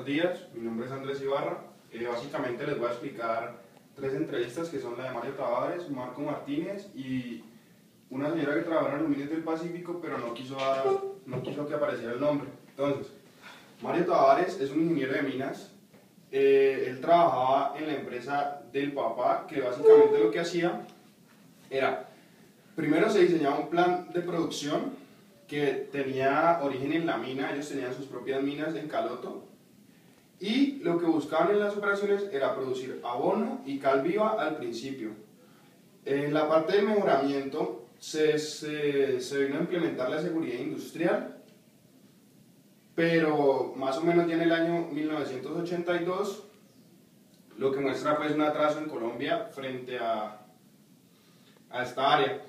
buenos días, mi nombre es Andrés Ibarra. Básicamente les voy a explicar tres entrevistas que son la de Mario Tavares, Marco Martínez y una señora que trabaja en Aluminios del Pacífico, pero no quiso que apareciera el nombre. Entonces, Mario Tavares es un ingeniero de minas. Él trabajaba en la empresa del papá, que básicamente lo que hacía era, primero se diseñaba un plan de producción que tenía origen en la mina. Ellos tenían sus propias minas en Caloto, y lo que buscaban en las operaciones era producir abono y cal viva al principio. En la parte de mejoramiento se vino a implementar la seguridad industrial, pero más o menos ya en el año 1982, lo que muestra pues un atraso en Colombia frente a esta área.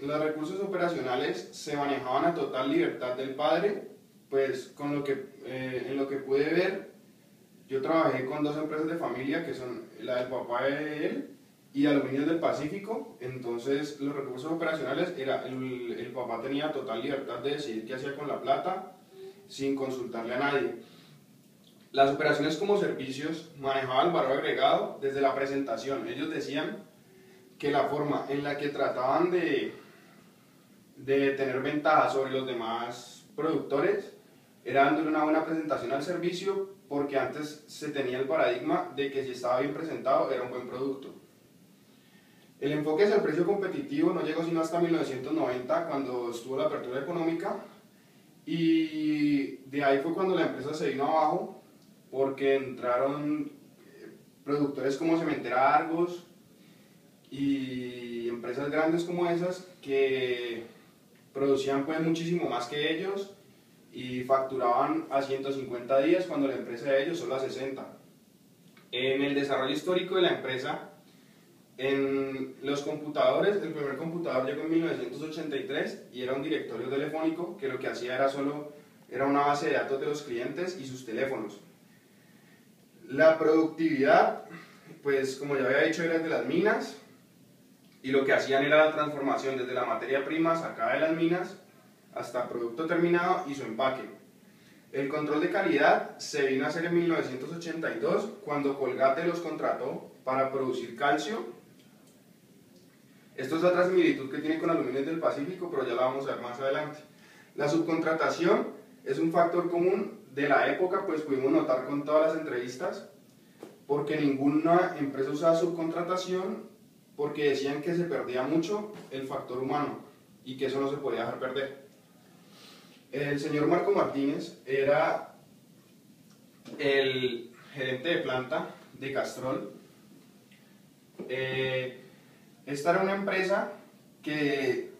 Los recursos operacionales se manejaban a total libertad del padre. Pues en lo que pude ver, yo trabajé con dos empresas de familia, que son la del papá de él y Aluminios del Pacífico. Entonces los recursos operacionales, el papá tenía total libertad de decidir qué hacía con la plata sin consultarle a nadie. Las operaciones como servicios manejaban el valor agregado desde la presentación. Ellos decían que la forma en la que trataban de tener ventaja sobre los demás productores era dándole una buena presentación al servicio, porque antes se tenía el paradigma de que si estaba bien presentado era un buen producto. El enfoque hacia el precio competitivo no llegó sino hasta 1990, cuando estuvo la apertura económica, y de ahí fue cuando la empresa se vino abajo, porque entraron productores como Cementera Argos y empresas grandes como esas que producían pues muchísimo más que ellos y facturaban a 150 días cuando la empresa de ellos solo a 60. En el desarrollo histórico de la empresa, en los computadores, el primer computador llegó en 1983 y era un directorio telefónico que lo que hacía era una base de datos de los clientes y sus teléfonos. La productividad, pues como ya había dicho, era de las minas, y lo que hacían era la transformación desde la materia prima sacada de las minas hasta producto terminado y su empaque. El control de calidad se vino a hacer en 1982, cuando Colgate los contrató para producir calcio. Esto es otra similitud que tiene con Aluminios del Pacífico, pero ya la vamos a ver más adelante. La subcontratación es un factor común de la época, pues pudimos notar con todas las entrevistas, porque ninguna empresa usaba subcontratación, porque decían que se perdía mucho el factor humano y que eso no se podía dejar perder. El señor Marco Martínez era el gerente de planta de Castrol. Esta era una empresa que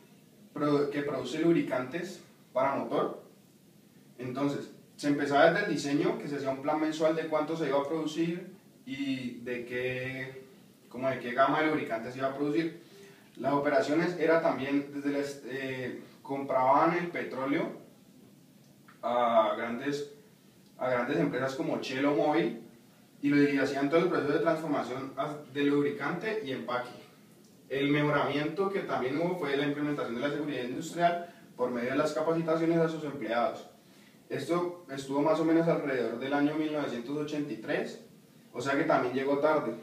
produce lubricantes para motor. Entonces, se empezaba desde el diseño, que se hacía un plan mensual de cuánto se iba a producir y de qué gama de lubricantes se iba a producir. Las operaciones era también compraban el petróleo a grandes empresas como Shell o Mobil, y hacían todo el proceso de transformación de lubricante y empaque. El mejoramiento que también hubo fue la implementación de la seguridad industrial por medio de las capacitaciones a sus empleados. Esto estuvo más o menos alrededor del año 1983, o sea que también llegó tarde.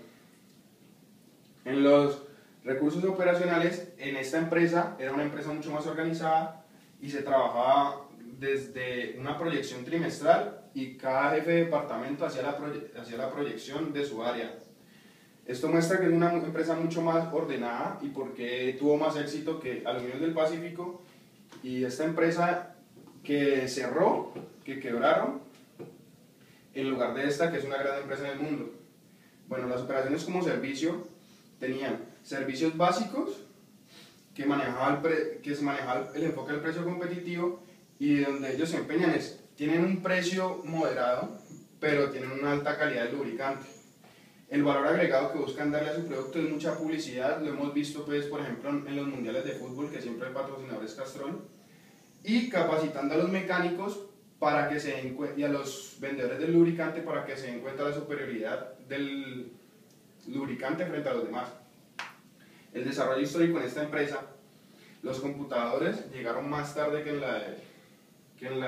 En los recursos operacionales, en esta empresa, era una empresa mucho más organizada y se trabajaba desde una proyección trimestral, y cada jefe de departamento hacía la proyección de su área. Esto muestra que es una empresa mucho más ordenada y por qué tuvo más éxito que Aluminios del Pacífico y esta empresa que cerró, que quebraron, en lugar de esta, que es una gran empresa en el mundo. Bueno, las operaciones como servicio tenían servicios básicos, que se manejaba el enfoque del precio competitivo, y donde ellos se empeñan tienen un precio moderado, pero tienen una alta calidad de lubricante. El valor agregado que buscan darle a su producto es mucha publicidad. Lo hemos visto pues, por ejemplo, en los mundiales de fútbol, que siempre el patrocinador es Castrol, y capacitando a los mecánicos y a los vendedores del lubricante para que se den cuenta de la superioridad del lubricante frente a los demás. El desarrollo histórico en esta empresa, los computadores llegaron más tarde que en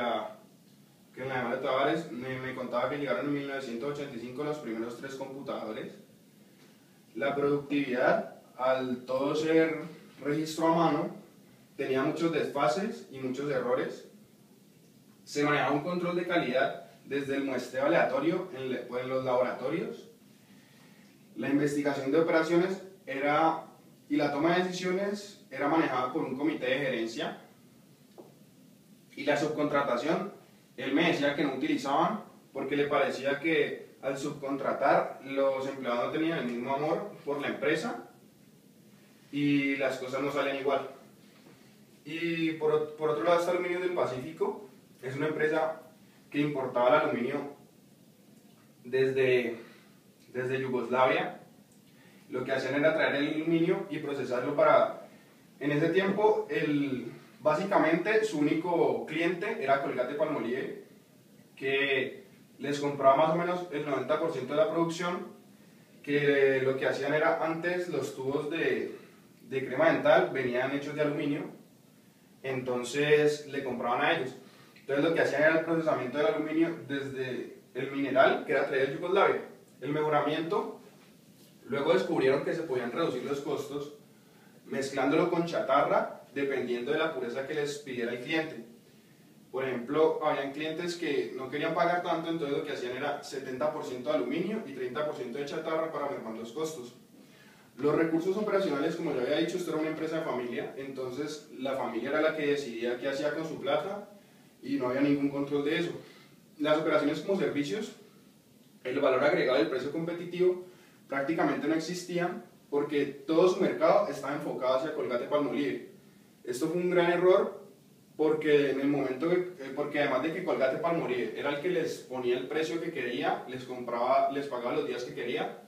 que en la de Mario Tavares me contaba que llegaron en 1985 los primeros 3 computadores. La productividad, al todo ser registro a mano, tenía muchos desfases y muchos errores. Se manejaba un control de calidad desde el muestreo aleatorio en los laboratorios. La investigación de operaciones y la toma de decisiones era manejada por un comité de gerencia. Y la subcontratación, él me decía que no utilizaban porque le parecía que al subcontratar los empleados no tenían el mismo amor por la empresa y las cosas no salen igual. Y por otro lado está Aluminio del Pacífico, es una empresa que importaba el aluminio desde Yugoslavia. Lo que hacían era traer el aluminio y procesarlo para... En ese tiempo, básicamente su único cliente era Colgate-Palmolive, que les compraba más o menos el 90% de la producción, que lo que hacían era, antes los tubos de crema dental venían hechos de aluminio, entonces le compraban a ellos. Entonces lo que hacían era el procesamiento del aluminio desde el mineral, que era traído de Yugoslavia. El mejoramiento, luego descubrieron que se podían reducir los costos mezclándolo con chatarra, dependiendo de la pureza que les pidiera el cliente. Por ejemplo, habían clientes que no querían pagar tanto, entonces lo que hacían era 70% de aluminio y 30% de chatarra para mermar los costos. Los recursos operacionales, como ya había dicho, esto era una empresa de familia, entonces la familia era la que decidía qué hacía con su plata y no había ningún control de eso. Las operaciones como servicios, el valor agregado del precio competitivo prácticamente no existían porque todo su mercado estaba enfocado hacia Colgate-Palmolive. Esto fue un gran error porque porque además de que Colgate-Palmolive era el que les ponía el precio que quería, les pagaba los días que quería.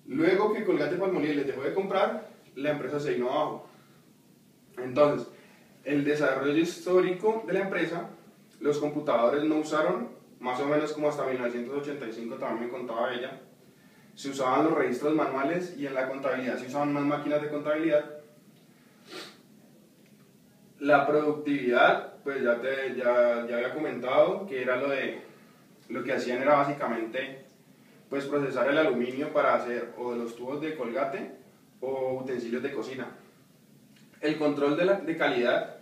Luego que Colgate-Palmolive les dejó de comprar, la empresa se vino abajo. Entonces, el desarrollo histórico de la empresa, los computadores no usaron, más o menos como hasta 1985 también me contaba ella, se usaban los registros manuales y en la contabilidad se usaban más máquinas de contabilidad. La productividad, pues ya había comentado que era lo que hacían era básicamente pues procesar el aluminio para hacer o de los tubos de Colgate o utensilios de cocina. El control de calidad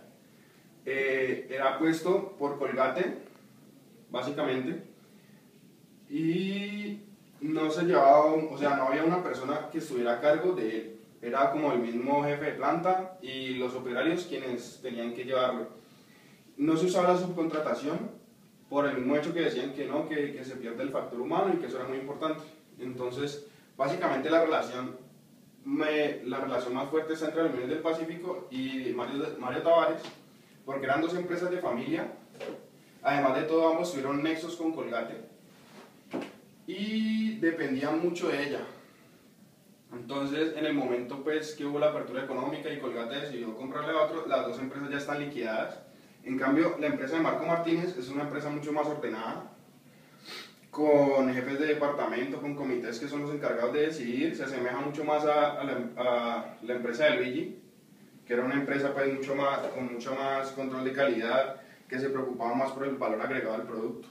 era puesto por Colgate, básicamente, y no se llevaba, o sea, no había una persona que estuviera a cargo de él. Era como el mismo jefe de planta y los operarios quienes tenían que llevarlo. No se usaba la subcontratación por el mismo hecho que decían que no, que se pierde el factor humano y que eso era muy importante. Entonces, básicamente la relación más fuerte está entre Aluminio del Pacífico y Mario Tavares, porque eran dos empresas de familia. Además de todo, ambos tuvieron nexos con Colgate y dependían mucho de ella. Entonces, en el momento pues, que hubo la apertura económica y Colgate decidió comprarle a otro, las dos empresas ya están liquidadas. En cambio, la empresa de Marco Martínez es una empresa mucho más ordenada, con jefes de departamento, con comités que son los encargados de decidir. Se asemeja mucho más a la empresa de Luigi, que era una empresa pues, con mucho más control de calidad, que se preocupaba más por el valor agregado del producto.